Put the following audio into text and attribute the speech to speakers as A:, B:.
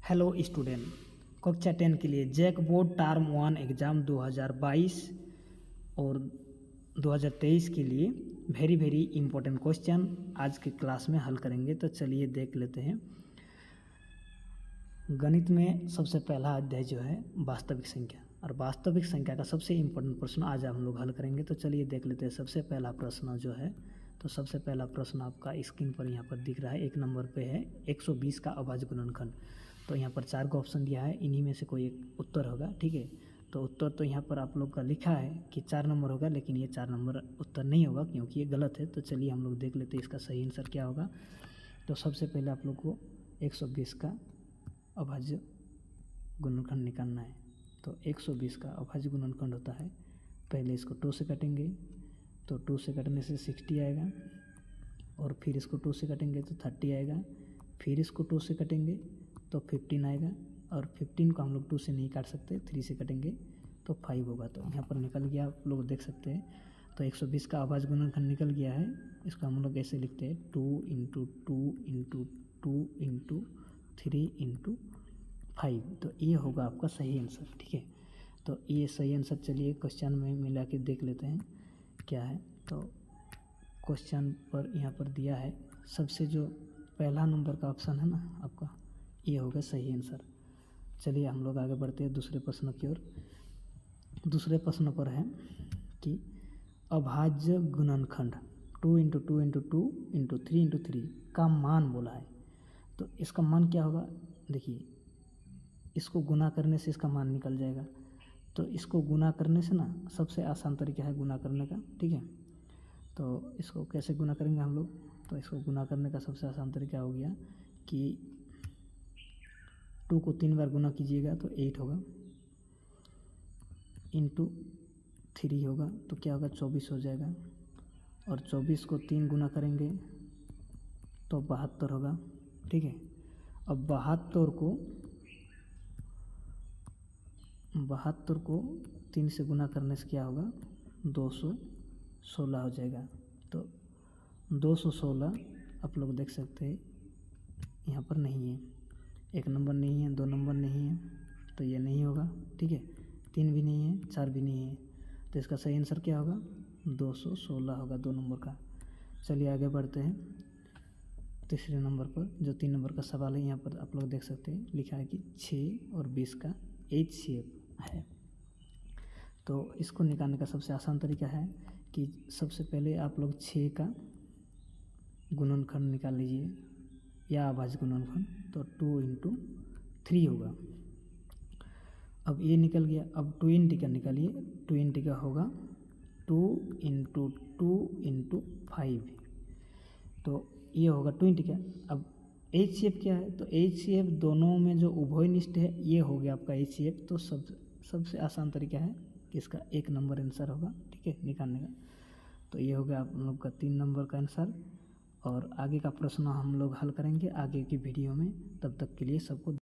A: Hello student, कक्षा 10 के लिए जैक बोर्ड टर्म 1 एग्ज़ाम 2022 और 2023 के लिए वेरी इंपॉर्टेंट क्वेश्चन आज की क्लास में हल करेंगे। तो चलिए देख लेते हैं। गणित में सबसे पहला अध्याय जो है वास्तविक संख्या, और वास्तविक संख्या का सबसे इम्पोर्टेंट प्रश्न आज हम लोग हल करेंगे। तो चलिए देख लेते हैं। सबसे पहला प्रश्न जो है, तो सबसे पहला प्रश्न आपका स्क्रीन पर यहाँ पर दिख रहा है। 1 नंबर पे है 120 का अभाज्य गुणनखंड। तो यहाँ पर 4 का ऑप्शन दिया है, इन्हीं में से कोई एक उत्तर होगा। ठीक है, तो उत्तर तो यहाँ पर आप लोग का लिखा है कि 4 नंबर होगा, लेकिन ये 4 नंबर उत्तर नहीं होगा क्योंकि ये गलत है। तो चलिए हम लोग देख लेते हैं इसका सही आंसर क्या होगा। तो सबसे पहले आप लोग को 120 का अभाज्य गुणनखंड निकालना है। तो 120 का अभाज्य गुणनखंड होता है, पहले इसको 2 से काटेंगे तो 2 से कटने से 60 आएगा, और फिर इसको 2 से काटेंगे तो 30 आएगा, फिर इसको 2 से काटेंगे तो 15 आएगा, और 15 को हम लोग 2 से नहीं काट सकते, 3 से काटेंगे तो 5 होगा। तो यहाँ पर निकल गया, आप लोग देख सकते हैं। तो 120 का अभाज्य गुणनखंड निकल गया है। इसको हम लोग ऐसे लिखते हैं 2 × 2 × 2 × 3 × 5। तो ये होगा आपका सही आंसर। ठीक है, तो ये सही आंसर चलिए क्वेश्चन में मिला के देख लेते हैं क्या है। तो क्वेश्चन पर यहाँ पर दिया है, सबसे जो पहला नंबर का ऑप्शन है ना आपका, ये होगा सही आंसर। चलिए हम लोग आगे बढ़ते हैं दूसरे प्रश्न की ओर। दूसरे प्रश्न पर है कि अभाज्य गुणनखंड 2 × 2 × 2 × 3 × 3 का मान बोला है। तो इसका मान क्या होगा, देखिए इसको गुना करने से इसका मान निकल जाएगा। तो इसको गुना करने से ना सबसे आसान तरीका है गुना करने का। ठीक है, तो इसको कैसे गुना करेंगे हम लोग, तो इसको गुना करने का सबसे आसान तरीका हो गया कि 2 को 3 बार गुना कीजिएगा तो 8 होगा, × 3 होगा तो क्या होगा 24 हो जाएगा, और 24 को 3 गुना करेंगे तो 72 होगा। ठीक है, अब 72 को 3 से गुना करने से क्या होगा 216 हो जाएगा। तो 216 आप लोग देख सकते हैं यहाँ पर नहीं है, 1 नंबर नहीं है, 2 नंबर नहीं है, तो ये नहीं होगा। ठीक है, 3 भी नहीं है, 4 भी नहीं है, तो इसका सही आंसर क्या होगा 216 होगा 2 नंबर का। चलिए आगे बढ़ते हैं तीसरे नंबर पर। जो 3 नंबर का सवाल है, यहाँ पर आप लोग देख सकते हैं लिखा है कि 6 और 20 का HCF है। तो इसको निकालने का सबसे आसान तरीका है कि सबसे पहले आप लोग 6 का गुणनखंड निकाल लीजिए या अभाज्य गुणनखंड, तो 2 × 3 होगा। अब ये निकल गया, अब 20 का निकालिए। 20 का होगा 2 × 2 × 5, तो ये होगा 20 का। अब HCF क्या है, तो HCF दोनों में जो उभयनिष्ठ है ये हो गया आपका HCF। तो सबसे आसान तरीका है कि इसका 1 नंबर आंसर होगा। ठीक है, निकालने का। तो ये हो गया आप लोग का 3 नंबर का आंसर, और आगे का प्रश्न हम लोग हल करेंगे आगे की वीडियो में। तब तक के लिए सबको